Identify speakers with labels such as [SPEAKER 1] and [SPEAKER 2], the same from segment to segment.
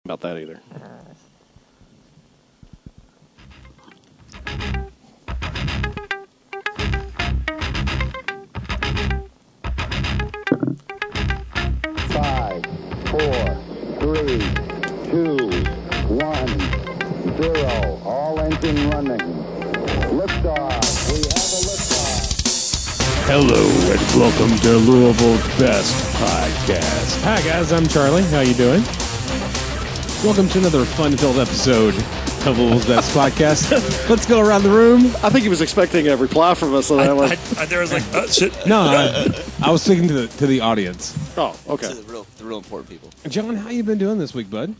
[SPEAKER 1] about that either.
[SPEAKER 2] Five, four, three, two, 1, 0. All engine running. Liftoff. We have a liftoff.
[SPEAKER 3] Hello and welcome to Louisville's Best Podcast. Hi guys, I'm Charlie. How you doing? Welcome to another fun-filled episode of Louisville's Best Podcast. Let's go around the room.
[SPEAKER 1] I think he was expecting a reply from us on that one.
[SPEAKER 4] There was like, shit.
[SPEAKER 3] No, I was speaking to the audience.
[SPEAKER 1] Oh, okay.
[SPEAKER 5] To the real important people.
[SPEAKER 3] John, how you been doing this week, bud?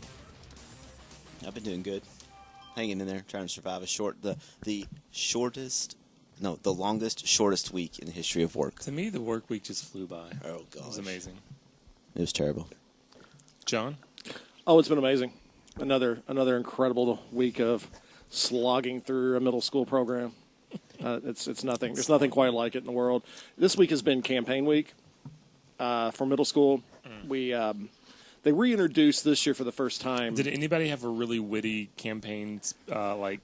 [SPEAKER 5] I've been doing good. Hanging in there, trying to survive the longest, shortest week in the history of work.
[SPEAKER 4] To me, the work week just flew by.
[SPEAKER 5] Oh, gosh.
[SPEAKER 4] It was amazing.
[SPEAKER 5] It was terrible.
[SPEAKER 4] John?
[SPEAKER 1] Oh, it's been amazing. Another incredible week of slogging through a middle school program. It's nothing. There's nothing quite like it in the world. This week has been campaign week for middle school. They reintroduced this year for the first time.
[SPEAKER 4] Did anybody have a really witty campaign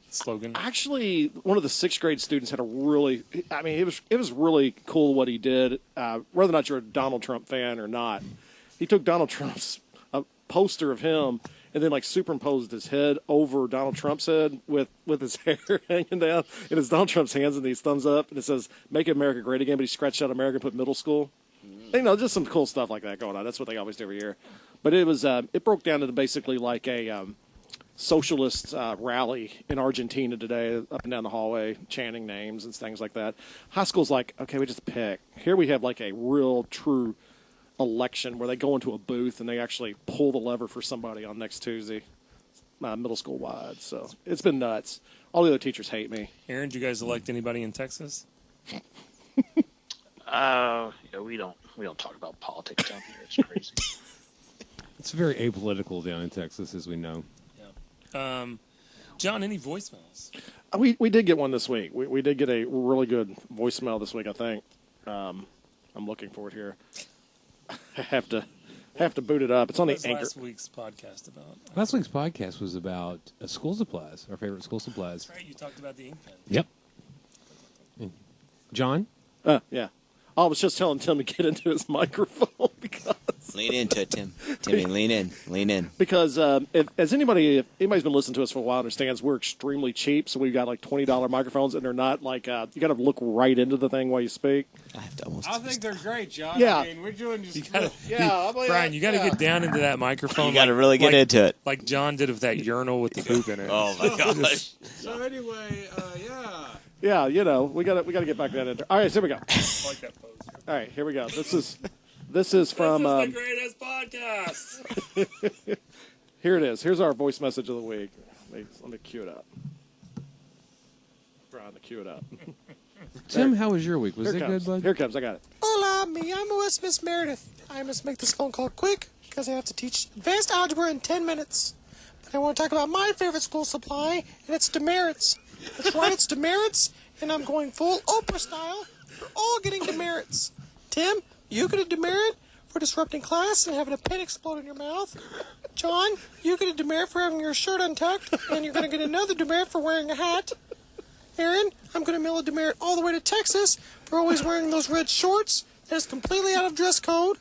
[SPEAKER 4] slogan?
[SPEAKER 1] Actually, one of the sixth grade students had it was really cool what he did. Whether or not you're a Donald Trump fan or not, he took Donald Trump's poster of him and then superimposed his head over Donald Trump's head with his hair hanging down, and it's Donald Trump's hands and these thumbs up, and it says "Make America Great Again," but he scratched out America and put middle school. Just some cool stuff like that going on. That's what they always do every year. But it was it broke down into basically like a socialist rally in Argentina today, up and down the hallway, chanting names and things like that. High school's like, okay, we just pick. Here we have like a real, true election where they go into a booth and they actually pull the lever for somebody on next Tuesday, middle school wide. So it's been nuts. All the other teachers hate me.
[SPEAKER 4] Aaron, did you guys elect anybody in Texas?
[SPEAKER 6] Yeah, we don't talk about politics down here. It's crazy.
[SPEAKER 3] It's very apolitical down in Texas, as we know.
[SPEAKER 4] Yeah. John, any voicemails?
[SPEAKER 1] We did get one this week. We did get a really good voicemail this week, I think. I'm looking for it here. I have to boot it up. It's on the Anchor.
[SPEAKER 4] Last week's podcast about?
[SPEAKER 3] Last week's podcast was about school supplies, our favorite school supplies.
[SPEAKER 4] That's right, you talked about the ink pen.
[SPEAKER 3] Yep. John?
[SPEAKER 1] Yeah. I was just telling Tim to get into his microphone because
[SPEAKER 5] Lean into it, Tim. Timmy, lean in.
[SPEAKER 1] Because if anybody's been listening to us for a while understands, we're extremely cheap. So we've got like $20 microphones, and they're not like you got to look right into the thing while you speak.
[SPEAKER 3] I think they're great, John.
[SPEAKER 1] Yeah.
[SPEAKER 3] I mean, we're doing just
[SPEAKER 4] Brian, you got to get down into that microphone.
[SPEAKER 5] You got to really get into it.
[SPEAKER 4] Like John did with that urinal with the poop in it.
[SPEAKER 5] Oh, my gosh.
[SPEAKER 3] So anyway, yeah.
[SPEAKER 1] Yeah, we got to get back to that. All right, so here we go.
[SPEAKER 4] I like that pose.
[SPEAKER 1] All right, here we go. This is from.
[SPEAKER 4] This is the greatest podcast.
[SPEAKER 1] Here it is. Here's our voice message of the week. Let me cue it up. Trying to cue it up.
[SPEAKER 3] Tim, how was your week? Was
[SPEAKER 1] Here
[SPEAKER 3] it
[SPEAKER 1] it comes.
[SPEAKER 3] good, bud?
[SPEAKER 1] Here it comes. I got it.
[SPEAKER 7] Hola, I'm Miss Meredith. I must make this phone call quick because I have to teach advanced algebra in 10 minutes. But I want to talk about my favorite school supply, and it's demerits. That's right, it's demerits, and I'm going full Oprah style. We're all getting demerits. Tim, you get a demerit for disrupting class and having a pen explode in your mouth. John, you get a demerit for having your shirt untucked, and you're going to get another demerit for wearing a hat. Aaron, I'm going to mail a demerit all the way to Texas for always wearing those red shorts. That is completely out of dress code.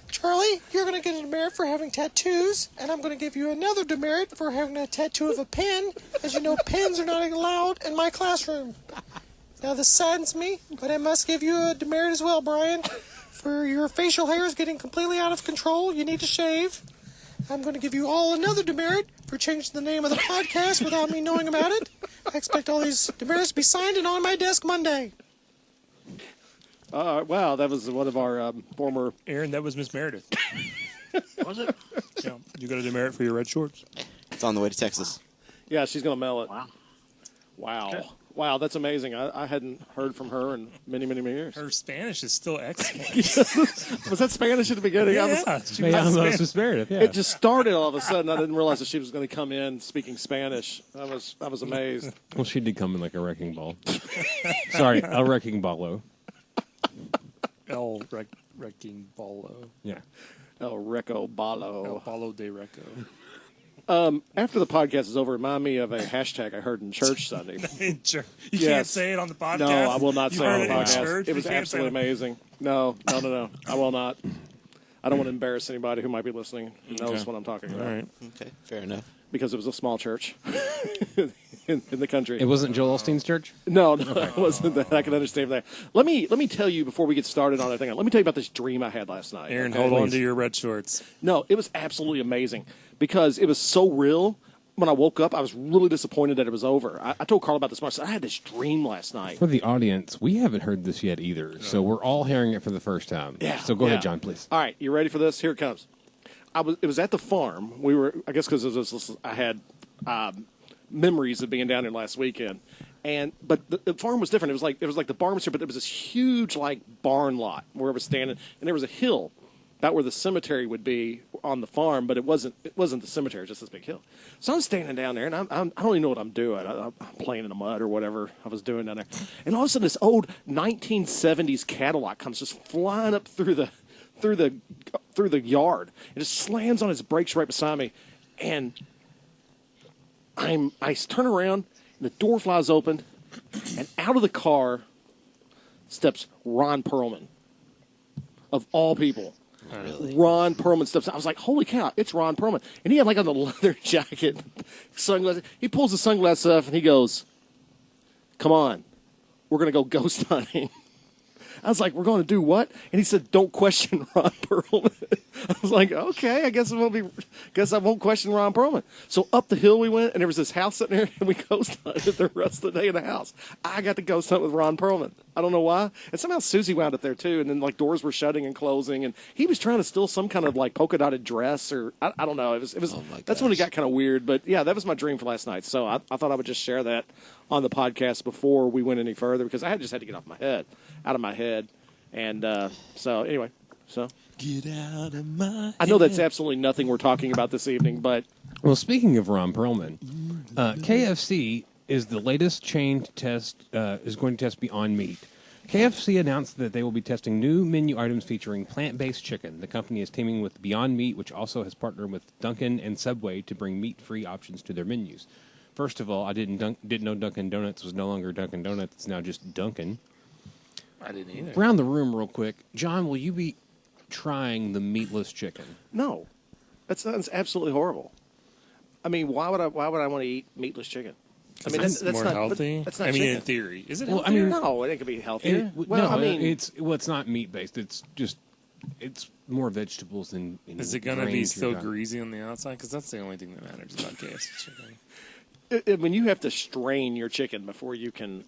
[SPEAKER 7] Charlie, you're going to get a demerit for having tattoos, and I'm going to give you another demerit for having a tattoo of a pen. As you know, pens are not allowed in my classroom. Now, this saddens me, but I must give you a demerit as well, Brian. For your facial hair is getting completely out of control. You need to shave. I'm going to give you all another demerit for changing the name of the podcast without me knowing about it. I expect all these demerits to be signed and on my desk Monday.
[SPEAKER 1] Wow, that was one of our former...
[SPEAKER 4] Aaron, that was Miss Meredith.
[SPEAKER 6] Was it?
[SPEAKER 4] Yeah. You got a demerit for your red shorts?
[SPEAKER 5] It's on the way to Texas.
[SPEAKER 1] Yeah, she's going to mail it.
[SPEAKER 6] Wow.
[SPEAKER 1] Wow. Wow, that's amazing. I hadn't heard from her in many, many, many years.
[SPEAKER 4] Her Spanish is still excellent.
[SPEAKER 1] Was that Spanish at the beginning?
[SPEAKER 4] Yeah,
[SPEAKER 3] She was Miss Meredith, yeah.
[SPEAKER 1] It just started all of a sudden. I didn't realize that she was going to come in speaking Spanish. I was amazed.
[SPEAKER 3] Well, she did come in like a wrecking ball. Sorry, a wrecking ballo.
[SPEAKER 4] El Wrecking Ballo.
[SPEAKER 3] Yeah.
[SPEAKER 1] El Rico Balo.
[SPEAKER 4] El Palo de Reco.
[SPEAKER 1] After the podcast is over, remind me of a hashtag I heard in church Sunday.
[SPEAKER 4] In church. You
[SPEAKER 1] Yes.
[SPEAKER 4] can't say it on the podcast.
[SPEAKER 1] No, I will not
[SPEAKER 4] You
[SPEAKER 1] say it on
[SPEAKER 4] heard
[SPEAKER 1] the
[SPEAKER 4] in
[SPEAKER 1] podcast.
[SPEAKER 4] church,
[SPEAKER 1] It
[SPEAKER 4] but
[SPEAKER 1] was
[SPEAKER 4] you can't say
[SPEAKER 1] absolutely amazing. No. I will not. I don't want to embarrass anybody who might be listening who knows
[SPEAKER 4] Okay.
[SPEAKER 1] what I'm talking
[SPEAKER 4] All
[SPEAKER 1] about.
[SPEAKER 4] right.
[SPEAKER 5] Okay, fair enough.
[SPEAKER 1] Because it was a small church in the country.
[SPEAKER 3] It wasn't Joel Osteen's church?
[SPEAKER 1] No, it wasn't that. I can understand that. Let me tell you before we get started on anything. Let me tell you about this dream I had last night.
[SPEAKER 4] Aaron,
[SPEAKER 1] okay?
[SPEAKER 4] hold on to your red shorts.
[SPEAKER 1] No, it was absolutely amazing because it was so real. When I woke up, I was really disappointed that it was over. I told Carl about this much. I had this dream last night.
[SPEAKER 3] For the audience, we haven't heard this yet either, so we're all hearing it for the first time.
[SPEAKER 1] Yeah.
[SPEAKER 3] So go
[SPEAKER 1] yeah.
[SPEAKER 3] ahead, John, please.
[SPEAKER 1] All right, you ready for this? Here it comes. It was at the farm. We were, I guess, because I had memories of being down there last weekend, but the farm was different. It was like the barn was here, but there was this huge like barn lot where it was standing, and there was a hill about where the cemetery would be on the farm, but it wasn't the cemetery, it was just this big hill. So I'm standing down there, and I don't even know what I'm doing. I'm playing in the mud or whatever I was doing down there, and all of a sudden this old 1970s Cadillac comes just flying up through the yard. It just slams on its brakes right beside me, and I turn around, and the door flies open, and out of the car steps Ron Perlman, of all people.
[SPEAKER 5] Really?
[SPEAKER 1] Ron Perlman steps out. I was like, holy cow, it's Ron Perlman. And he had like on the leather jacket, sunglasses. He pulls the sunglasses off, and he goes, come on, we're going to go ghost hunting. I was like, we're going to do what? And he said, don't question Ron Perlman. I was like, okay, I guess I won't question Ron Perlman. So up the hill we went, and there was this house sitting there, and we ghost hunted the rest of the day in the house. I got to ghost hunt with Ron Perlman. I don't know why. And somehow Susie wound up there too, and then like doors were shutting and closing, and he was trying to steal some kind of like polka dotted dress, or I don't know. It was.
[SPEAKER 5] Oh my
[SPEAKER 1] that's when it
[SPEAKER 5] gosh.
[SPEAKER 1] got kind of weird. But yeah, that was my dream for last night. So I thought I would just share that on the podcast before we went any further, because I just had to get out of my head. And so anyway,
[SPEAKER 4] Get out of my
[SPEAKER 1] I know that's absolutely nothing we're talking about this evening, but
[SPEAKER 3] Well, speaking of Ron Perlman, KFC is the latest chain to test, is going to test Beyond Meat. KFC announced that they will be testing new menu items featuring plant-based chicken. The company is teaming with Beyond Meat, which also has partnered with Dunkin' and Subway to bring meat-free options to their menus. First of all, I didn't know Dunkin' Donuts was no longer Dunkin' Donuts. It's now just Dunkin'.
[SPEAKER 4] I didn't either.
[SPEAKER 3] Around the room real quick. John, will you be trying the meatless chicken?
[SPEAKER 1] no, that sounds absolutely horrible. I mean, why would I want to eat meatless chicken? I mean,
[SPEAKER 4] That's
[SPEAKER 1] that's
[SPEAKER 4] more
[SPEAKER 1] not but
[SPEAKER 4] healthy.
[SPEAKER 1] That's not
[SPEAKER 4] I mean,
[SPEAKER 1] chicken.
[SPEAKER 4] in theory, is it?
[SPEAKER 3] Well, I
[SPEAKER 4] healthier?
[SPEAKER 3] mean,
[SPEAKER 1] No, it could be healthier.
[SPEAKER 3] It's not meat based. It's more vegetables than.
[SPEAKER 4] is it going to be
[SPEAKER 3] grains
[SPEAKER 4] so
[SPEAKER 3] you're talking.
[SPEAKER 4] greasy on the outside? Because that's the only thing that matters about KFC chicken.
[SPEAKER 1] When you have to strain your chicken before you can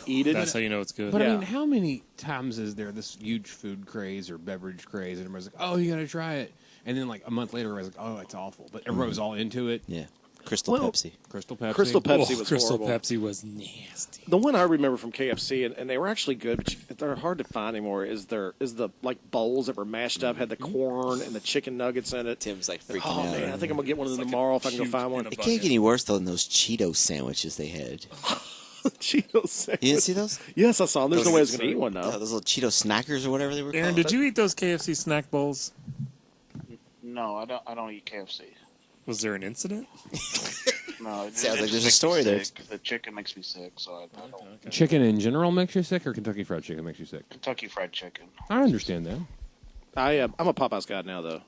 [SPEAKER 1] eat it.
[SPEAKER 4] That's how you know it's good.
[SPEAKER 3] But I
[SPEAKER 1] Yeah.
[SPEAKER 3] mean, how many times is there this huge food craze or beverage craze, and everybody's like, "Oh, you got to try it," and then like a month later, everybody's like, "Oh, it's awful," but everybody was all into it.
[SPEAKER 5] Yeah. Crystal Pepsi.
[SPEAKER 3] Crystal Pepsi.
[SPEAKER 1] Crystal Pepsi was
[SPEAKER 4] Crystal
[SPEAKER 1] horrible.
[SPEAKER 4] Pepsi was nasty.
[SPEAKER 1] The one I remember from KFC, and they were actually good, but they're hard to find anymore. Is the like bowls that were mashed up, had the corn and the chicken nuggets in it.
[SPEAKER 5] Tim's like freaking
[SPEAKER 1] Oh
[SPEAKER 5] out.
[SPEAKER 1] man, I think I'm gonna get one of them
[SPEAKER 4] It's like
[SPEAKER 1] tomorrow
[SPEAKER 4] a
[SPEAKER 1] if I can go
[SPEAKER 4] cube
[SPEAKER 1] find
[SPEAKER 4] in
[SPEAKER 1] one.
[SPEAKER 4] a
[SPEAKER 5] It
[SPEAKER 4] bucket.
[SPEAKER 5] can't get any worse than those Cheeto sandwiches they had.
[SPEAKER 1] Cheetos sandwich.
[SPEAKER 5] You didn't see those?
[SPEAKER 1] Yes, I saw them. There's no way I was gonna eat one
[SPEAKER 5] Yeah,
[SPEAKER 1] though.
[SPEAKER 5] those little Cheeto snackers or whatever they were
[SPEAKER 4] Aaron,
[SPEAKER 5] called.
[SPEAKER 4] did you eat those KFC snack bowls?
[SPEAKER 6] No, I don't eat KFC.
[SPEAKER 4] Was there an incident?
[SPEAKER 6] No,
[SPEAKER 5] Sounds like
[SPEAKER 6] just
[SPEAKER 5] there's a
[SPEAKER 6] makes me
[SPEAKER 5] story there.
[SPEAKER 6] sick. The chicken makes me sick, so I don't.
[SPEAKER 3] Chicken in general makes you sick, or Kentucky Fried Chicken makes you sick?
[SPEAKER 6] Kentucky Fried Chicken.
[SPEAKER 3] I understand that.
[SPEAKER 1] I'm a Popeyes guy now though.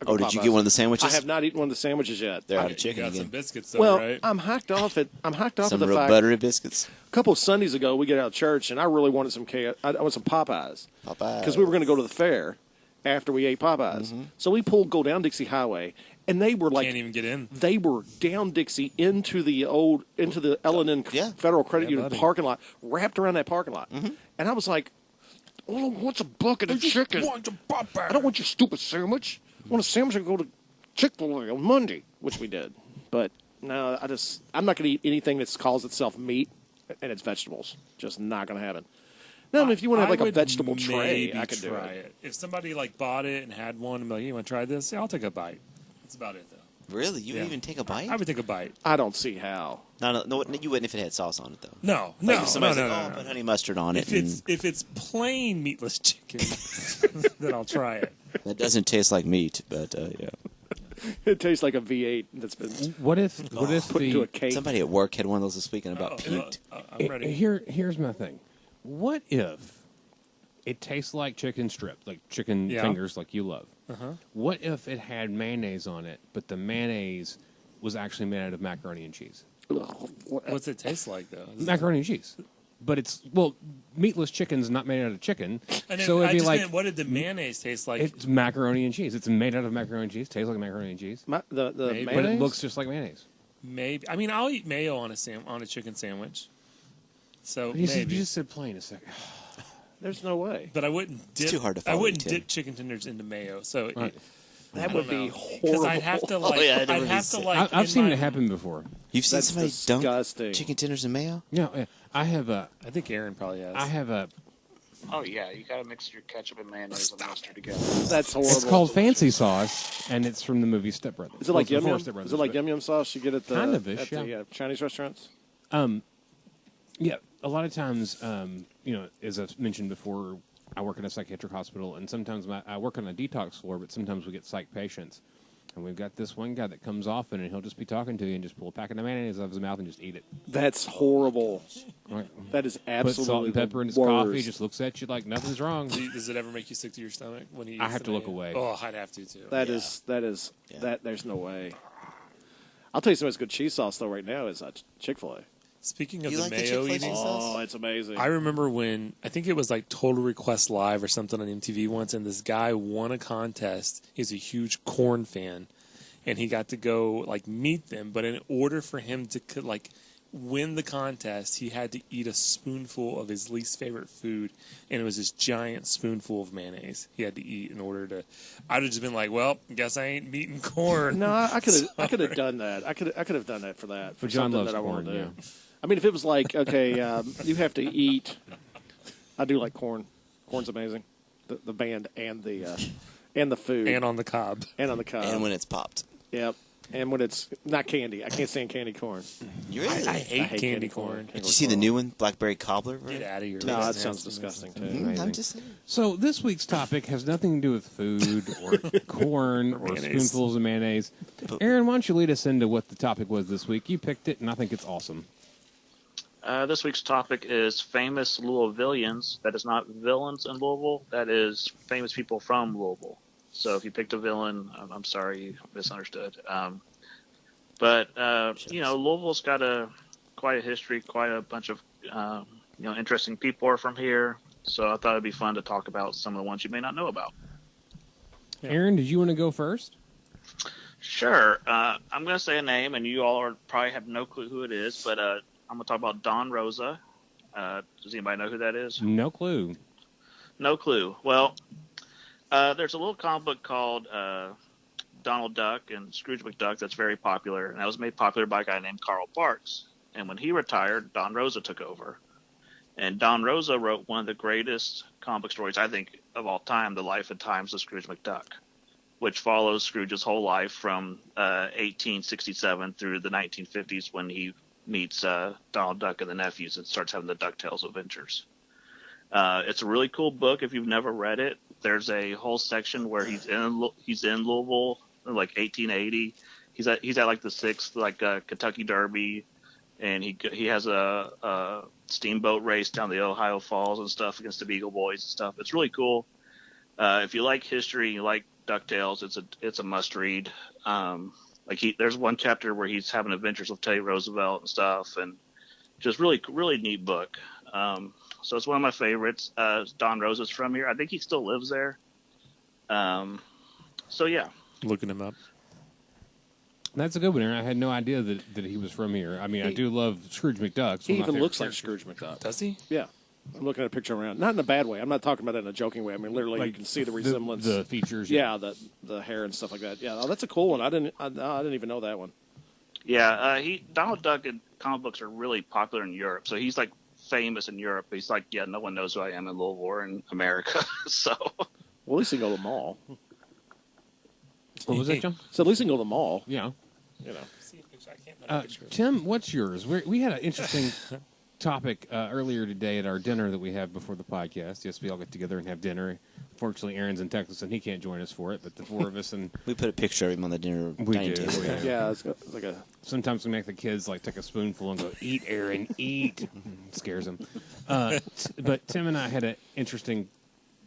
[SPEAKER 1] I go
[SPEAKER 5] Oh, did you
[SPEAKER 1] Popeyes.
[SPEAKER 5] get one of the sandwiches?
[SPEAKER 1] I have not eaten one of the sandwiches yet.
[SPEAKER 5] They're out of
[SPEAKER 4] You
[SPEAKER 5] chicken
[SPEAKER 4] got some
[SPEAKER 5] again.
[SPEAKER 4] biscuits, though,
[SPEAKER 1] Well,
[SPEAKER 4] right?
[SPEAKER 1] I'm hacked off at
[SPEAKER 5] Some
[SPEAKER 1] the
[SPEAKER 5] real
[SPEAKER 1] fact.
[SPEAKER 5] buttery biscuits.
[SPEAKER 1] A couple of Sundays ago, we get out of church, and I really wanted some I want some Popeyes.
[SPEAKER 5] Popeyes.
[SPEAKER 1] Because we were going to go to the fair after we ate Popeyes.
[SPEAKER 5] Mm-hmm.
[SPEAKER 1] So we go down Dixie Highway, and they were like,
[SPEAKER 4] Can't even get in.
[SPEAKER 1] they were down Dixie into the L&N
[SPEAKER 5] Yeah.
[SPEAKER 1] Federal Credit
[SPEAKER 4] Yeah,
[SPEAKER 1] Union
[SPEAKER 4] buddy.
[SPEAKER 1] parking lot, wrapped around that parking lot.
[SPEAKER 5] Mm-hmm.
[SPEAKER 1] And I was like, oh, what's a bucket of chicken? I don't want your stupid sandwich. I want a sandwich and go to Chick-fil-A on Monday, which we did. But no, I'm not going to eat anything that calls itself meat and it's vegetables. Just not going to happen. No, I mean, if you want to have like
[SPEAKER 4] I
[SPEAKER 1] a
[SPEAKER 4] would
[SPEAKER 1] vegetable tray,
[SPEAKER 4] maybe
[SPEAKER 1] I could do
[SPEAKER 4] try
[SPEAKER 1] it.
[SPEAKER 4] If somebody like bought it and had one and be like, you want to try this? Yeah, I'll take a bite. That's about it, though.
[SPEAKER 5] Really? You
[SPEAKER 4] Yeah.
[SPEAKER 5] even take a bite?
[SPEAKER 4] I would take a bite.
[SPEAKER 1] I don't see how.
[SPEAKER 5] No, you wouldn't if it had sauce on it, though.
[SPEAKER 4] No,
[SPEAKER 5] Like
[SPEAKER 4] no,
[SPEAKER 5] if somebody's
[SPEAKER 4] no,
[SPEAKER 5] like,
[SPEAKER 4] no,
[SPEAKER 5] put
[SPEAKER 4] no.
[SPEAKER 5] honey mustard on it.
[SPEAKER 4] If it's plain meatless chicken, then I'll try it.
[SPEAKER 5] That doesn't taste like meat, but yeah.
[SPEAKER 1] It tastes like a V8 that's been
[SPEAKER 3] What if
[SPEAKER 1] put into a cake.
[SPEAKER 5] Somebody at work had one of those this weekend about puked.
[SPEAKER 4] I'm ready.
[SPEAKER 3] Here's my thing. What if it tastes like chicken strip, like chicken fingers, like you love? What if it had mayonnaise on it, but the mayonnaise was actually made out of macaroni and cheese?
[SPEAKER 4] What's it taste like, though?
[SPEAKER 3] Macaroni and cheese. But it's, meatless chicken's not made out of chicken.
[SPEAKER 4] And
[SPEAKER 3] So it'd be like,
[SPEAKER 4] what did the mayonnaise taste like?
[SPEAKER 3] it's macaroni and cheese. It's made out of macaroni and cheese. Tastes like macaroni and cheese.
[SPEAKER 1] The
[SPEAKER 4] Maybe.
[SPEAKER 3] But
[SPEAKER 1] mayonnaise?
[SPEAKER 3] it looks just like mayonnaise.
[SPEAKER 4] Maybe. I mean, I'll eat mayo on a chicken sandwich. So
[SPEAKER 3] You
[SPEAKER 4] maybe.
[SPEAKER 3] just said plain a second.
[SPEAKER 1] There's no way.
[SPEAKER 4] But I wouldn't dip.
[SPEAKER 5] too hard to
[SPEAKER 4] I
[SPEAKER 5] follow,
[SPEAKER 4] wouldn't
[SPEAKER 5] Tim.
[SPEAKER 4] dip chicken tenders into mayo. So
[SPEAKER 3] Right.
[SPEAKER 1] That would be
[SPEAKER 4] because
[SPEAKER 1] horrible.
[SPEAKER 4] I'd have to like.
[SPEAKER 5] yeah, I
[SPEAKER 4] I'd
[SPEAKER 5] never
[SPEAKER 4] have
[SPEAKER 5] really
[SPEAKER 4] to like.
[SPEAKER 3] I've
[SPEAKER 4] in
[SPEAKER 3] seen
[SPEAKER 4] my-
[SPEAKER 3] it happen before.
[SPEAKER 5] You've seen
[SPEAKER 1] That's
[SPEAKER 5] somebody
[SPEAKER 1] disgusting.
[SPEAKER 5] dunk chicken tenders in mayo?
[SPEAKER 3] Yeah, I have a,
[SPEAKER 4] I think Aaron probably has.
[SPEAKER 6] Oh yeah, you gotta mix your ketchup and mayonnaise and mustard together.
[SPEAKER 1] That's horrible.
[SPEAKER 3] It's called fancy sauce, and it's from the movie Step Brothers.
[SPEAKER 1] Is it like
[SPEAKER 3] Well,
[SPEAKER 1] yum
[SPEAKER 3] before
[SPEAKER 1] yum?
[SPEAKER 3] Step Brothers,
[SPEAKER 1] Is it like
[SPEAKER 3] but-
[SPEAKER 1] yum yum sauce you get at the
[SPEAKER 3] Kind of ish,
[SPEAKER 1] at the Chinese restaurants?
[SPEAKER 3] Yeah, a lot of times, as I've mentioned before, I work in a psychiatric hospital, and sometimes I work on a detox floor, but sometimes we get psych patients. And we've got this one guy that comes often, and he'll just be talking to you and just pull a packet of mayonnaise out of his mouth and just eat it.
[SPEAKER 1] That's horrible.
[SPEAKER 3] Right.
[SPEAKER 1] That is
[SPEAKER 3] Put
[SPEAKER 1] absolutely
[SPEAKER 3] salt and pepper in his
[SPEAKER 1] the
[SPEAKER 3] coffee,
[SPEAKER 1] worst.
[SPEAKER 3] just looks at you like nothing's wrong.
[SPEAKER 4] Does it ever make you sick to your stomach when he?
[SPEAKER 3] I
[SPEAKER 4] eats
[SPEAKER 3] have
[SPEAKER 4] the
[SPEAKER 3] to look
[SPEAKER 4] mayo?
[SPEAKER 3] away.
[SPEAKER 4] Oh, I'd have to too.
[SPEAKER 1] That is there's no way. I'll tell you something that's good cheese sauce though right now is Chick-fil-A.
[SPEAKER 4] Speaking of
[SPEAKER 5] You
[SPEAKER 4] the
[SPEAKER 5] like the
[SPEAKER 4] mayo
[SPEAKER 5] Chick-fil-A
[SPEAKER 4] eating,
[SPEAKER 5] cheese sauce?
[SPEAKER 1] Oh, it's amazing.
[SPEAKER 4] I remember when I think it was like Total Request Live or something on MTV once, and this guy won a contest. He's a huge corn fan, and he got to go like meet them. But in order for him to like win the contest, he had to eat a spoonful of his least favorite food, and it was this giant spoonful of mayonnaise he had to eat in order to. I'd have just been like, "Well, guess I ain't eating corn."
[SPEAKER 1] No, I could have done that. I could have done that for that. For
[SPEAKER 3] But John
[SPEAKER 1] something
[SPEAKER 3] loves
[SPEAKER 1] that I want
[SPEAKER 3] corn,
[SPEAKER 1] to do.
[SPEAKER 3] yeah.
[SPEAKER 1] I mean, if it was like, okay, you have to eat. I do like corn. Corn's amazing. The band and the food
[SPEAKER 4] And on the cob.
[SPEAKER 1] and on the cob.
[SPEAKER 5] And when it's popped.
[SPEAKER 1] Yep. And when it's not candy, I can't stand candy corn.
[SPEAKER 5] You really?
[SPEAKER 4] I hate candy corn.
[SPEAKER 5] Did you see the new one, Blackberry Cobbler?
[SPEAKER 4] Get out of here.
[SPEAKER 1] No,
[SPEAKER 4] That's
[SPEAKER 1] that sounds
[SPEAKER 4] nasty.
[SPEAKER 1] disgusting too.
[SPEAKER 3] Amazing.
[SPEAKER 5] I'm just saying.
[SPEAKER 3] So this week's topic has nothing to do with food or corn or
[SPEAKER 4] mayonnaise.
[SPEAKER 3] spoonfuls of mayonnaise. Aaron, why don't you lead us into what the topic was this week? You picked it, and I think it's awesome.
[SPEAKER 6] This week's topic is famous Louisvillians. That is not villains in Louisville. That is famous people from Louisville. So if you picked a villain, I'm sorry you misunderstood. But Louisville's got quite a history, quite a bunch of interesting people are from here. So I thought it'd be fun to talk about some of the ones you may not know about.
[SPEAKER 3] Aaron, did you want to go first?
[SPEAKER 6] Sure. I'm going to say a name, and you all probably have no clue who it is, but I'm going to talk about Don Rosa. Does anybody know who that is?
[SPEAKER 3] No clue.
[SPEAKER 6] No clue. Well, there's a little comic book called Donald Duck and Scrooge McDuck that's very popular, and that was made popular by a guy named Carl Barks. And when he retired, Don Rosa took over. And Don Rosa wrote one of the greatest comic book stories, I think, of all time, The Life and Times of Scrooge McDuck, which follows Scrooge's whole life from 1867 through the 1950s when he meets Donald Duck and the nephews and starts having the DuckTales adventures. It's a really cool book if you've never read it. There's a whole section where he's in Louisville in like 1880. He's at like the 6th Kentucky Derby, and he has a steamboat race down the Ohio Falls and stuff against the Beagle Boys and stuff. It's really cool. If you like history and you like DuckTales, it's a must read. There's one chapter where he's having adventures with Teddy Roosevelt and stuff, and just really neat book. So it's one of my favorites. Don Rosa's from here. I think he still lives there. So yeah.
[SPEAKER 4] Looking him up.
[SPEAKER 3] That's a good one, Aaron. I had no idea that he was from here. I mean, I do love Scrooge McDuck.
[SPEAKER 1] He even looks like Scrooge McDuck.
[SPEAKER 4] Does he?
[SPEAKER 1] Yeah. I'm looking at a picture around. Not in a bad way. I'm not talking about it in a joking way. I mean, literally, you can see the resemblance.
[SPEAKER 3] The features.
[SPEAKER 1] Yeah, the hair and stuff like that. Yeah, that's a cool one. I didn't even know that one.
[SPEAKER 6] Yeah, Donald Duck and comic books are really popular in Europe. So he's like famous in Europe. He's like, yeah, no one knows who I am in Louisville or in America. So.
[SPEAKER 1] Well, at least he can go to the mall.
[SPEAKER 3] What was that, John?
[SPEAKER 1] So at least he can go to the mall.
[SPEAKER 3] Yeah.
[SPEAKER 1] You know.
[SPEAKER 4] See a picture. I can't find a picture.
[SPEAKER 3] Tim, what's yours? We had an interesting. topic earlier today at our dinner that we have before the podcast. Yes, we all get together and have dinner. Fortunately, Aaron's in Texas and he can't join us for it, but the four of us and
[SPEAKER 5] We put a picture of him on the dinner dining
[SPEAKER 3] do.
[SPEAKER 5] table.
[SPEAKER 1] Yeah, it's like a.
[SPEAKER 3] sometimes we make the kids like take a spoonful and go, "Eat, Aaron, eat." Scares them. But Tim and I had an interesting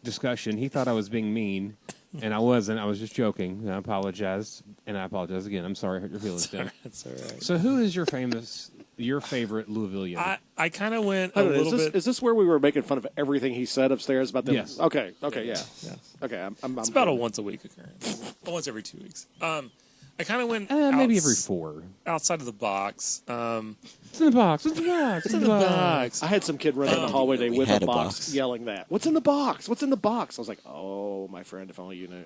[SPEAKER 3] discussion. He thought I was being mean, and I wasn't. I was just joking. And I apologize, and I apologize again. I'm sorry I hurt your feelings, Tim.
[SPEAKER 4] That's all right.
[SPEAKER 3] So, who is your favorite Louisvillian?
[SPEAKER 4] I kind of went
[SPEAKER 1] I
[SPEAKER 4] a
[SPEAKER 1] don't know,
[SPEAKER 4] little bit.
[SPEAKER 1] is this where we were making fun of everything he said upstairs about them?
[SPEAKER 3] Yes.
[SPEAKER 1] Okay, yeah.
[SPEAKER 4] Yeah.
[SPEAKER 1] Okay, I'm
[SPEAKER 4] It's about a once a week occurrence. Once every 2 weeks. I kind of went
[SPEAKER 3] maybe every 4.
[SPEAKER 4] outside of the box.
[SPEAKER 3] It's in the box. It's in the box. It's in the box.
[SPEAKER 1] I had some kid run down the hallway today with
[SPEAKER 5] had
[SPEAKER 1] a
[SPEAKER 5] a
[SPEAKER 1] box,
[SPEAKER 5] box.
[SPEAKER 1] yelling that. What's in the box? What's in the box? I was like, oh, my friend, if only you knew.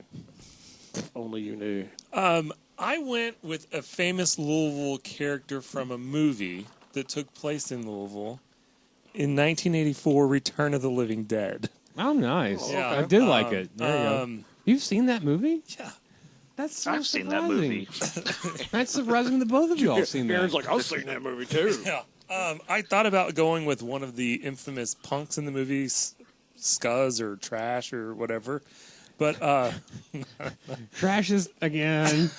[SPEAKER 1] If only you knew.
[SPEAKER 4] I went with a famous Louisville character from a movie that took place in Louisville in 1984, Return of the Living Dead.
[SPEAKER 3] Oh, nice.
[SPEAKER 4] Yeah.
[SPEAKER 3] I did like it. There you go. You've seen that movie?
[SPEAKER 4] Yeah.
[SPEAKER 3] That's so
[SPEAKER 6] I've seen that
[SPEAKER 3] surprising.
[SPEAKER 6] movie.
[SPEAKER 3] That's surprising that both of you all seen that.
[SPEAKER 1] Aaron's like, I've seen that movie too.
[SPEAKER 4] Yeah. I thought about going with one of the infamous punks in the movie, Scuzz or Trash or whatever. But
[SPEAKER 3] Trashes again.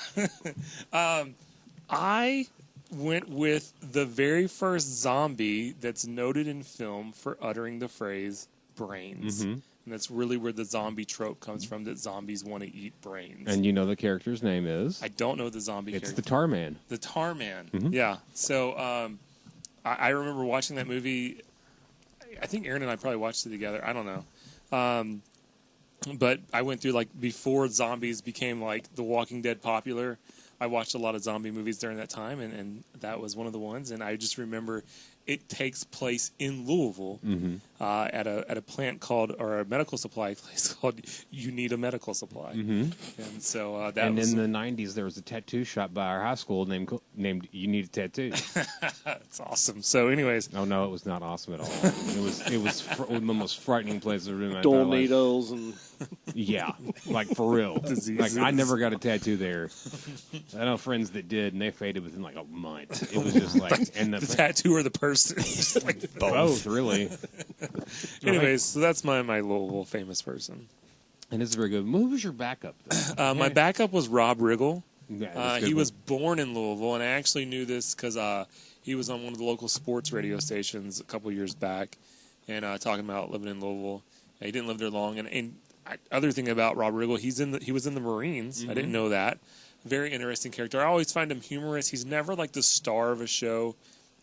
[SPEAKER 4] I went with the very first zombie that's noted in film for uttering the phrase brains. And that's really where the zombie trope comes from, that zombies want to eat brains.
[SPEAKER 3] And you know the character's name is?
[SPEAKER 4] I don't know the zombie
[SPEAKER 3] It's
[SPEAKER 4] character.
[SPEAKER 3] the Tar Man.
[SPEAKER 4] The Tar Man. Yeah. So I remember watching that movie. I think Aaron and I probably watched it together. I don't know. But I went through, like, before zombies became, like, The Walking Dead popular, I watched a lot of zombie movies during that time, and that was one of the ones. And I just remember it takes place in Louisville at a plant called, or a medical supply place called You Need a Medical Supply. And so that
[SPEAKER 3] And
[SPEAKER 4] was...
[SPEAKER 3] in the 90s, there was a tattoo shop by our high school named You Need a Tattoo.
[SPEAKER 4] That's awesome. So anyways...
[SPEAKER 3] Oh, no, it was not awesome at all. It was the most frightening place I've ever been in my
[SPEAKER 1] Dull
[SPEAKER 3] entire life.
[SPEAKER 1] needles and
[SPEAKER 3] Yeah, like for real.
[SPEAKER 4] Diseases.
[SPEAKER 3] Like I never got a tattoo there. I know friends that did, and they faded within like a month. It was just like, and
[SPEAKER 4] The tattoo or the person? Just like
[SPEAKER 3] both really.
[SPEAKER 4] Anyways, so that's my Louisville famous person.
[SPEAKER 3] And it's very good. Who was your backup? Though?
[SPEAKER 4] My backup was Rob Riggle.
[SPEAKER 3] Yeah, that's a good
[SPEAKER 4] He was
[SPEAKER 3] one.
[SPEAKER 4] born in Louisville, and I actually knew this because he was on one of the local sports radio stations a couple years back, and talking about living in Louisville. He didn't live there long, and other thing about Rob Riggle, he was in the Marines. I didn't know that. Very interesting character. I always find him humorous. He's never like the star of a show.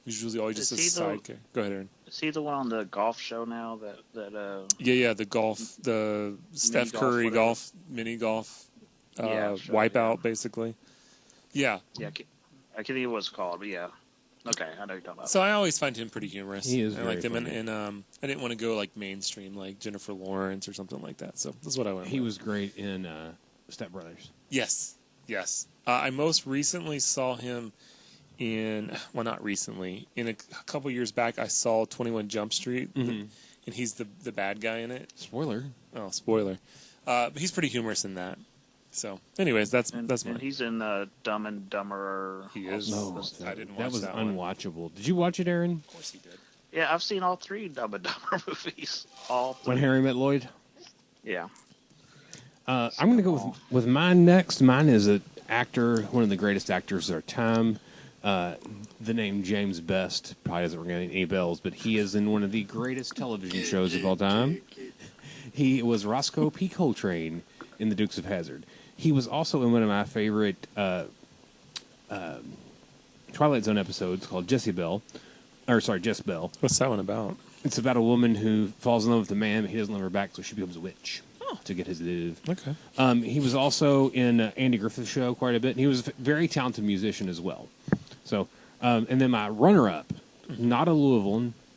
[SPEAKER 4] He's usually always just a sidekick. Go ahead, Aaron.
[SPEAKER 6] Is he the one on the golf show now? That
[SPEAKER 4] Yeah, the golf, the Steph
[SPEAKER 6] golf,
[SPEAKER 4] Curry
[SPEAKER 6] whatever.
[SPEAKER 4] golf, mini golf,
[SPEAKER 6] Yeah, sure,
[SPEAKER 4] wipeout, basically. Yeah.
[SPEAKER 6] yeah, I can't think of what it's called, but yeah. Okay, I know what you're talking about.
[SPEAKER 4] So I always find him pretty humorous.
[SPEAKER 3] He is
[SPEAKER 4] I
[SPEAKER 3] very
[SPEAKER 4] liked him,
[SPEAKER 3] funny.
[SPEAKER 4] and I didn't want to go like mainstream, like Jennifer Lawrence or something like that. So that's what I went.
[SPEAKER 3] He
[SPEAKER 4] with.
[SPEAKER 3] was great in Step Brothers.
[SPEAKER 4] Yes. I most recently saw him well, not recently. In a couple years back, I saw 21 Jump Street, and he's the bad guy in it.
[SPEAKER 3] Spoiler.
[SPEAKER 4] Oh, spoiler! But he's pretty humorous in that. So, anyways, that's
[SPEAKER 6] and
[SPEAKER 4] mine.
[SPEAKER 6] he's in Dumb and Dumber.
[SPEAKER 4] He is.
[SPEAKER 3] No,
[SPEAKER 4] I didn't watch
[SPEAKER 3] that was
[SPEAKER 4] one.
[SPEAKER 3] unwatchable. Did you watch it, Aaron?
[SPEAKER 4] Of course he did.
[SPEAKER 6] Yeah, I've seen all 3 Dumb and Dumber movies. All 3.
[SPEAKER 3] When Harry Met Lloyd.
[SPEAKER 6] Yeah.
[SPEAKER 3] I'm going to go with mine next. Mine is an actor, one of the greatest actors of our time. The name James Best probably doesn't ring any bells, but he is in one of the greatest television shows of all time. He was Roscoe P. Coltrane in The Dukes of Hazzard. He was also in one of my favorite Twilight Zone episodes called Jess Bell.
[SPEAKER 4] What's that one about?
[SPEAKER 3] It's about a woman who falls in love with a man, but he doesn't love her back, so she becomes a witch to get his live.
[SPEAKER 4] Okay.
[SPEAKER 3] He was also in Andy Griffith's show quite a bit, and he was a very talented musician as well. So, and then my runner-up, not a Louisvillian.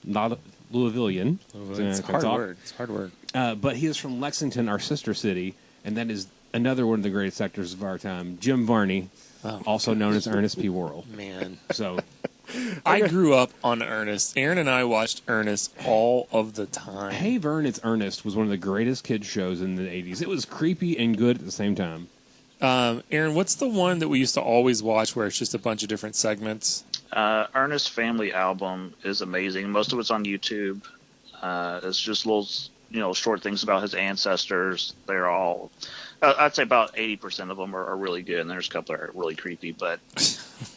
[SPEAKER 4] It's hard work. It's hard work.
[SPEAKER 3] But he is from Lexington, our sister city, and that is another one of the greatest actors of our time, Jim Varney, also known as Ernest P. Worrell.
[SPEAKER 4] Man.
[SPEAKER 3] So,
[SPEAKER 4] I grew up on Ernest. Aaron and I watched Ernest all of the time.
[SPEAKER 3] Hey Vern, It's Ernest was one of the greatest kids shows in the 80s. It was creepy and good at the same time.
[SPEAKER 4] Aaron, what's the one that we used to always watch where it's just a bunch of different segments?
[SPEAKER 6] Ernest's Family album is amazing. Most of it's on YouTube. It's just little, short things about his ancestors. They're all, I'd say about 80% of them are really good, and there's a couple that are really creepy. But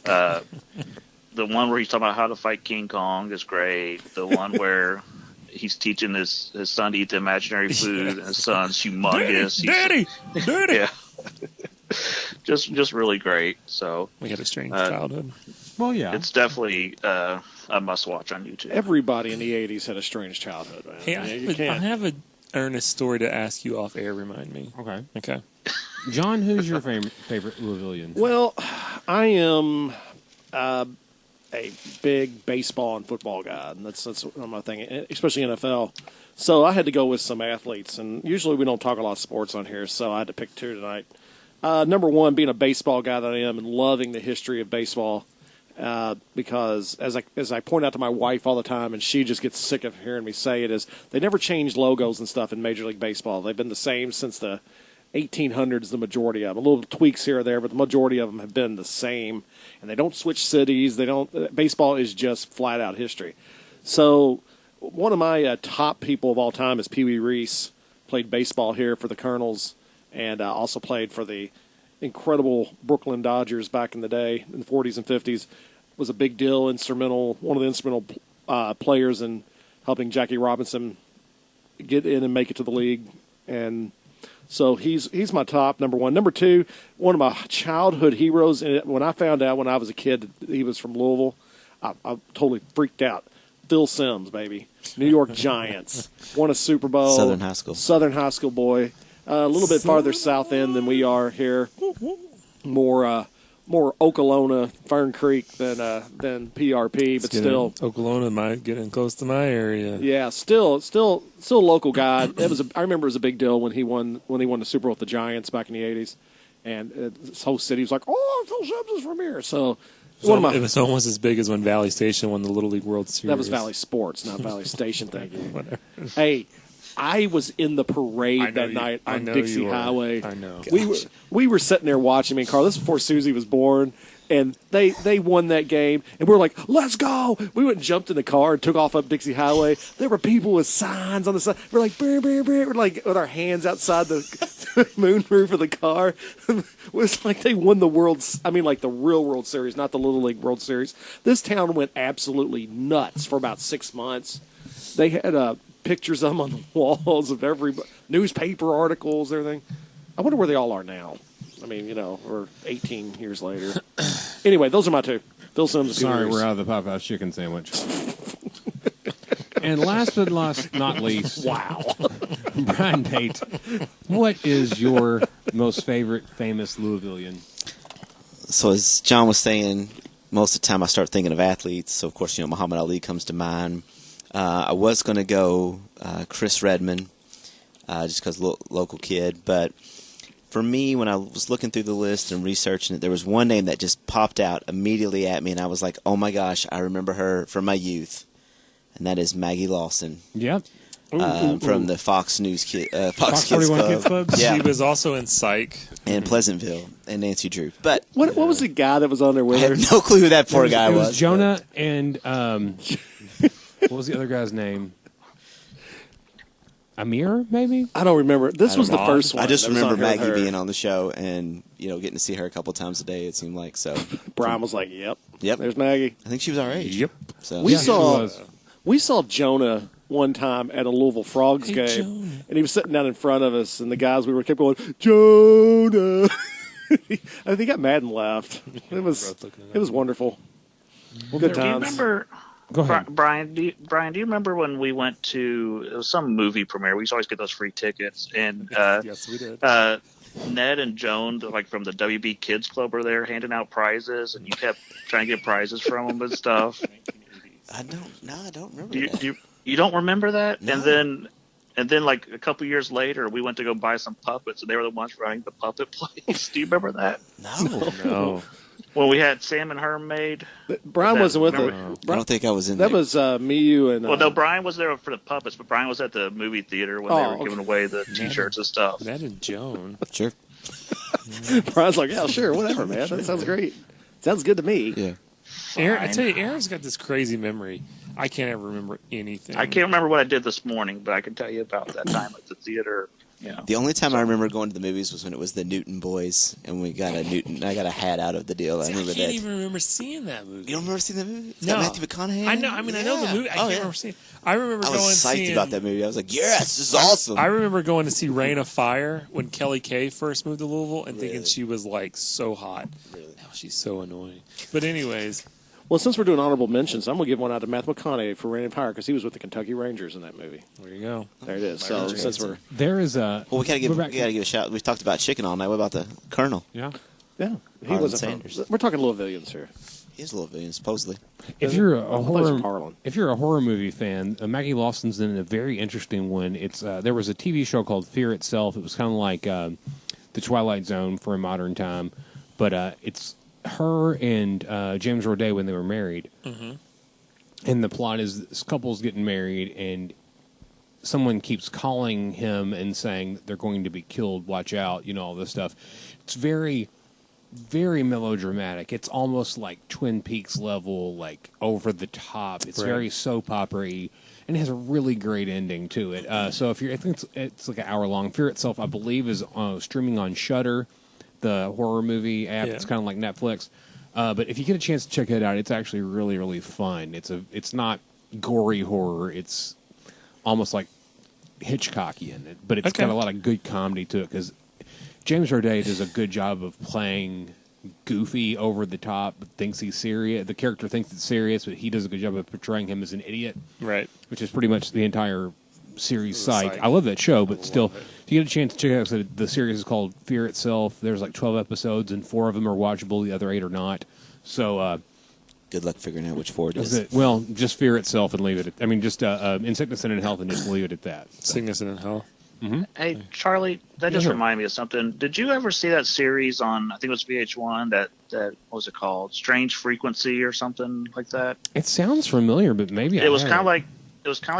[SPEAKER 6] the one where he's talking about how to fight King Kong is great. The one where he's teaching his son to eat the imaginary food, and his son's humongous.
[SPEAKER 4] Daddy!
[SPEAKER 6] Yeah. just really great. So
[SPEAKER 4] We had a strange childhood.
[SPEAKER 3] Well, yeah.
[SPEAKER 6] it's definitely a must watch on YouTube.
[SPEAKER 1] Everybody in the 80s had a strange childhood, man.
[SPEAKER 4] Hey, I have a Ernest story to ask you off air. Remind me.
[SPEAKER 3] Okay.
[SPEAKER 4] Okay.
[SPEAKER 3] John, who's your favorite Louisvillian?
[SPEAKER 1] Well, I am a big baseball and football guy, and that's my thing, especially NFL. So I had to go with some athletes, and usually we don't talk a lot of sports on here, so I had to pick two tonight. Number one, being a baseball guy that I am and loving the history of baseball, because as I point out to my wife all the time, and she just gets sick of hearing me say it, is they never changed logos and stuff in Major League Baseball. They've been the same since the 1800s, the majority of them. A little tweaks here or there, but the majority of them have been the same. And they don't switch cities. Baseball is just flat out history. So one of my top people of all time is Pee Wee Reese. Played baseball here for the Colonels, and also played for the incredible Brooklyn Dodgers back in the day in the 40s and 50s. Was a big deal, one of the instrumental players in helping Jackie Robinson get in and make it to the league. And so he's my top number one. Number two, one of my childhood heroes. And when I found out when I was a kid that he was from Louisville, I totally freaked out. Phil Simms, baby. New York Giants. Won a Super Bowl.
[SPEAKER 5] Southern High School
[SPEAKER 1] boy. A little bit farther south end than we are here. More Okolona, Fern Creek than PRP, but still.
[SPEAKER 4] Okolona might get in close to my area.
[SPEAKER 1] Yeah, still a local guy. I remember it was a big deal when he won the Super Bowl with the Giants back in the 80s, and this whole city was like, "Oh, Phil Simms is from here." So
[SPEAKER 4] it was almost as big as when Valley Station won the Little League World Series.
[SPEAKER 1] That was Valley Sports, not Valley Station. Thank you.
[SPEAKER 4] Whatever.
[SPEAKER 1] Hey, I was in the parade that night on Dixie Highway.
[SPEAKER 4] I know.
[SPEAKER 1] We were sitting there watching. Me and Carl. This was before Susie was born. And they won that game, and we were like, "Let's go!" We went and jumped in the car and took off up Dixie Highway. There were people with signs on the side. We're like, "Brr, brr, brr." We're like with our hands outside the moonroof of the car. It was like they won the the real World Series, not the Little League World Series. This town went absolutely nuts for about 6 months. They had pictures of them on the walls of every newspaper articles, everything. I wonder where they all are now. I mean, we're 18 years later. Anyway, those are my two. Phil Simms and Pee Wee
[SPEAKER 3] Sorry,
[SPEAKER 1] Reese.
[SPEAKER 3] we're out of the Popeye's chicken sandwich. And last but not least,
[SPEAKER 1] Wow.
[SPEAKER 3] Brian Pate, what is your most favorite famous Louisvillian?
[SPEAKER 5] So as John was saying, most of the time I start thinking of athletes. So, of course, Muhammad Ali comes to mind. I was going to go Chris Redman, just because local kid. But for me, when I was looking through the list and researching it, there was one name that just popped out immediately at me, and I was like, oh, my gosh, I remember her from my youth, and that is Maggie Lawson.
[SPEAKER 3] Yep.
[SPEAKER 5] From the Fox News Fox Kids
[SPEAKER 3] 41
[SPEAKER 5] Club.
[SPEAKER 3] Kids Club?
[SPEAKER 5] Yeah.
[SPEAKER 4] She was also in Psych.
[SPEAKER 5] And Pleasantville and Nancy Drew. But
[SPEAKER 1] What was the guy that was on there with
[SPEAKER 5] I
[SPEAKER 1] her?
[SPEAKER 5] have no clue who that poor guy
[SPEAKER 3] It was
[SPEAKER 5] was.
[SPEAKER 3] Jonah and what was the other guy's name? Amir, maybe?
[SPEAKER 1] I don't remember. This was the first one.
[SPEAKER 5] I just
[SPEAKER 1] that was
[SPEAKER 5] remember
[SPEAKER 1] on here with
[SPEAKER 5] Maggie
[SPEAKER 1] her.
[SPEAKER 5] being on the show and getting to see her a couple times a day. It seemed like so.
[SPEAKER 1] Brian was like, "Yep,
[SPEAKER 5] Yep.
[SPEAKER 1] there's Maggie."
[SPEAKER 5] I think she was our age.
[SPEAKER 4] Yep.
[SPEAKER 5] So
[SPEAKER 1] We
[SPEAKER 3] Yeah, she
[SPEAKER 1] saw
[SPEAKER 3] was.
[SPEAKER 1] we saw Jonah one time at a Louisville Frogs
[SPEAKER 4] Hey,
[SPEAKER 1] game,
[SPEAKER 4] Jonah.
[SPEAKER 1] and he was sitting down in front of us, and the guys we were kept going, "Jonah." I think he got mad and left. It was wonderful. Good
[SPEAKER 6] Do you
[SPEAKER 1] times.
[SPEAKER 6] remember,
[SPEAKER 3] Go ahead.
[SPEAKER 6] Brian? Do you remember when we went to it was some movie premiere? We used to always get those free tickets, and
[SPEAKER 4] Yes, we did.
[SPEAKER 6] Ned and Joan, like from the WB Kids Club, were there handing out prizes, and you kept trying to get prizes from them and stuff.
[SPEAKER 5] I don't remember
[SPEAKER 6] Do you,
[SPEAKER 5] that.
[SPEAKER 6] do you, you don't remember that?
[SPEAKER 5] No.
[SPEAKER 6] And then like a couple years later, we went to go buy some puppets, and they were the ones running the puppet place. Do you remember that?
[SPEAKER 5] No.
[SPEAKER 4] No.
[SPEAKER 6] When we had Sam and Herm made.
[SPEAKER 1] Brian wasn't with
[SPEAKER 6] Remember-
[SPEAKER 1] it.
[SPEAKER 5] I don't think I was in
[SPEAKER 1] That
[SPEAKER 5] there.
[SPEAKER 1] was me, you, and
[SPEAKER 6] Well, no, Brian was there for the puppets, but Brian was at the movie theater when they
[SPEAKER 1] Oh,
[SPEAKER 6] were
[SPEAKER 1] okay.
[SPEAKER 6] giving away the T-shirts and stuff.
[SPEAKER 4] That and Joan.
[SPEAKER 5] Sure.
[SPEAKER 1] Brian's like, "Yeah, sure, whatever, man. That sounds great. Sounds good to me."
[SPEAKER 5] Yeah.
[SPEAKER 4] Aaron, I tell you, Aaron's got this crazy memory. I can't ever remember anything.
[SPEAKER 6] I can't remember what I did this morning, but I can tell you about that time at the theater.
[SPEAKER 5] The only time I remember going to the movies was when it was the Newton Boys, and we got a Newton. I got a hat out of the deal. I remember
[SPEAKER 4] I can't
[SPEAKER 5] that.
[SPEAKER 4] even remember seeing that movie.
[SPEAKER 5] You don't remember seeing that movie? It's
[SPEAKER 4] No.
[SPEAKER 5] got Matthew McConaughey.
[SPEAKER 4] I know. I mean, I know the movie. I can't remember seeing. I remember
[SPEAKER 5] I was
[SPEAKER 4] going
[SPEAKER 5] psyched
[SPEAKER 4] seeing,
[SPEAKER 5] about that movie. I was like, "Yes, this is awesome."
[SPEAKER 4] I remember going to see Reign of Fire when Kelly Kay first moved to Louisville and thinking she was like so hot. Now she's so annoying. But anyways,
[SPEAKER 1] Well, since we're doing honorable mentions, I'm going to give one out to Matthew McConaughey for Reign of Fire because he was with the Kentucky Rangers in that movie.
[SPEAKER 4] there you go.
[SPEAKER 1] There it is. So since we're
[SPEAKER 3] There is a.
[SPEAKER 5] Well, we gotta give
[SPEAKER 3] we're back-
[SPEAKER 5] a shout. We've talked about chicken all night. What about the Colonel?
[SPEAKER 3] Yeah.
[SPEAKER 1] he
[SPEAKER 5] Harlan
[SPEAKER 1] wasn't
[SPEAKER 5] Sanders.
[SPEAKER 1] from, we're talking Louisvillians here.
[SPEAKER 5] He's Louisvillian, supposedly.
[SPEAKER 3] If you're a
[SPEAKER 1] I thought it
[SPEAKER 3] horror,
[SPEAKER 1] was Harlan.
[SPEAKER 3] if you're a horror movie fan, Maggie Lawson's in a very interesting one. It's there was a TV show called Fear Itself. It was kind of like the Twilight Zone for a modern time, but it's her and James Roday when they were married. Mm-hmm. And the plot is this couple's getting married, and someone keeps calling him and saying they're going to be killed. Watch out! You know, all this stuff. It's very, very melodramatic. It's almost like Twin Peaks level, like over the top. It's very soap opera-y, and it has a really great ending to it. So if you're, I think it's like an hour long. Fear Itself, I believe, is streaming on Shudder, the horror movie app.
[SPEAKER 4] Yeah.
[SPEAKER 3] It's kind of like Netflix. But if you get a chance to check it out, it's actually really, really fun. It's not gory horror. It's almost like Hitchcockian, but it's got a lot of good comedy to it because James Roday does a good job of playing goofy, over the top, thinks he's serious. The character thinks it's serious, but he does a good job of portraying him as an idiot.
[SPEAKER 4] Right.
[SPEAKER 3] Which is pretty much the entire series Psych. I love that show, but still, if you get a chance to check it out, so the series is called Fear Itself. There's like 12 episodes, and 4 of them are watchable. The other 8 are not. So,
[SPEAKER 5] Good luck figuring out which 4 it is.
[SPEAKER 3] well, just Fear Itself and leave it at, I mean, just In Sickness and in Health and just leave it at that. So.
[SPEAKER 4] Sickness and in Hell.
[SPEAKER 3] Mm-hmm.
[SPEAKER 6] Hey, Charlie, that just
[SPEAKER 3] sure.
[SPEAKER 6] reminded me of something. Did you ever see that series on, I think it was VH1, that what was it called? Strange Frequency or something like that?
[SPEAKER 3] It sounds familiar, but maybe
[SPEAKER 6] It was kind of like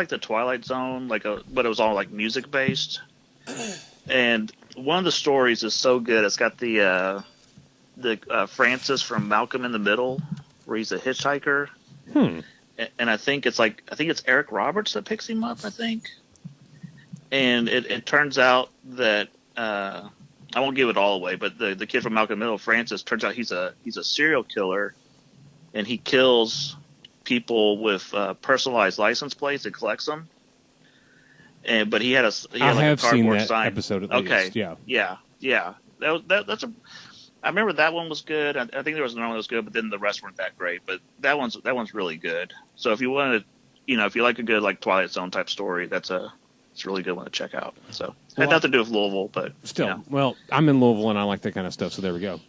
[SPEAKER 6] the Twilight Zone, but it was all like music based. And one of the stories is so good. It's got the Francis from Malcolm in the Middle, where he's a hitchhiker. And I think it's Eric Roberts that picks him up, I think. And it turns out that I won't give it all away, but the kid from Malcolm in the Middle, Francis, turns out he's a serial killer, and he kills people with personalized license plates and collects them. But he had like a cardboard sign.
[SPEAKER 3] Episode at
[SPEAKER 6] Okay,
[SPEAKER 3] least.
[SPEAKER 6] yeah. That's a. I remember that one was good. I think there was another one that was good, but then the rest weren't that great. But that one's really good. So if you wanted, if you like a good like Twilight Zone type story, it's a really good one to check out. So had nothing to do with Louisville, but
[SPEAKER 3] Still, well, I'm in Louisville and I like that kind of stuff, so there we go.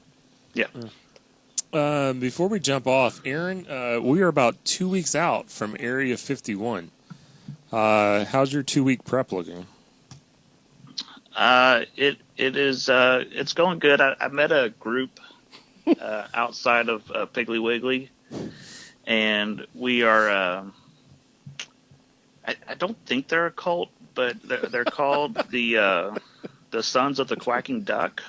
[SPEAKER 6] Yeah.
[SPEAKER 4] Before we jump off, Aaron, we are about 2 weeks out from Area 51. How's your 2-week prep looking?
[SPEAKER 6] It is it's going good. I met a group outside of Piggly Wiggly, and we are. I don't think they're a cult, but they're called the Sons of the Quacking Duck,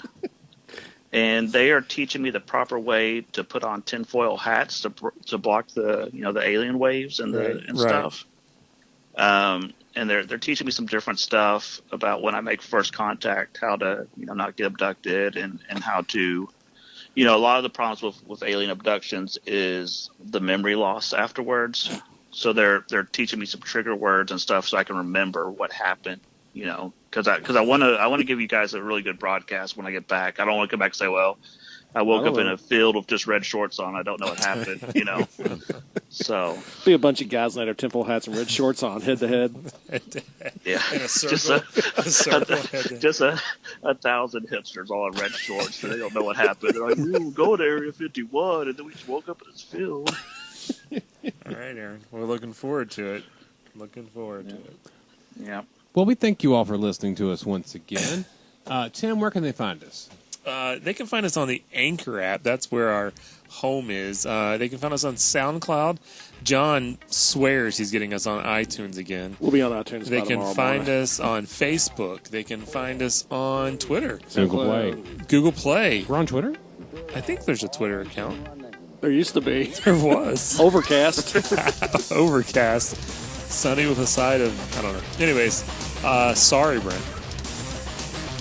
[SPEAKER 6] and they are teaching me the proper way to put on tinfoil hats to block the the alien waves and stuff. And they're teaching me some different stuff about when I make first contact, how to not get abducted, and how to a lot of the problems with alien abductions is the memory loss afterwards. So they're teaching me some trigger words and stuff so I can remember what happened. Because I want to give you guys a really good broadcast when I get back. I don't want to come back and say, well, I woke up in a field with just red shorts on. I don't know what happened, So
[SPEAKER 1] Be a bunch of guys in their temple hats and red shorts on, head to head.
[SPEAKER 6] yeah,
[SPEAKER 4] In a circle.
[SPEAKER 6] just a 1,000 hipsters all in red shorts. They don't know what happened. They're like, "Ooh, go to Area 51," and then we just woke up in this field.
[SPEAKER 4] All right, Aaron. We're looking forward to it.
[SPEAKER 6] Yeah.
[SPEAKER 3] Well, we thank you all for listening to us once again. Tim, where can they find us?
[SPEAKER 4] They can find us on the Anchor app. That's where our home is. They can find us on SoundCloud. John swears he's getting us on iTunes again.
[SPEAKER 1] We'll be on iTunes.
[SPEAKER 4] They
[SPEAKER 1] by
[SPEAKER 4] can
[SPEAKER 1] tomorrow
[SPEAKER 4] find
[SPEAKER 1] morning.
[SPEAKER 4] us on Facebook. They can find us on Twitter.
[SPEAKER 3] Google Play.
[SPEAKER 4] Google Play.
[SPEAKER 3] We're on Twitter?
[SPEAKER 4] I think there's a Twitter account.
[SPEAKER 1] There used to be.
[SPEAKER 4] There was.
[SPEAKER 1] Overcast.
[SPEAKER 4] Overcast. Sunny with a side of, I don't know. Anyways, sorry, Brent.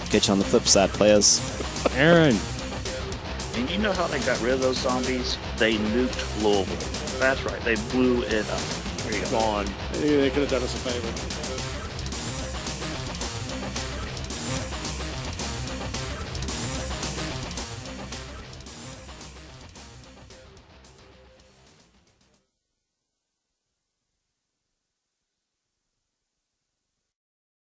[SPEAKER 5] Get you on the flip side, players.
[SPEAKER 3] Aaron.
[SPEAKER 6] And you know how they got rid of those zombies? They nuked Louisville. That's right. They blew it up. There you go.
[SPEAKER 4] Gone.
[SPEAKER 1] They could have done us a favor.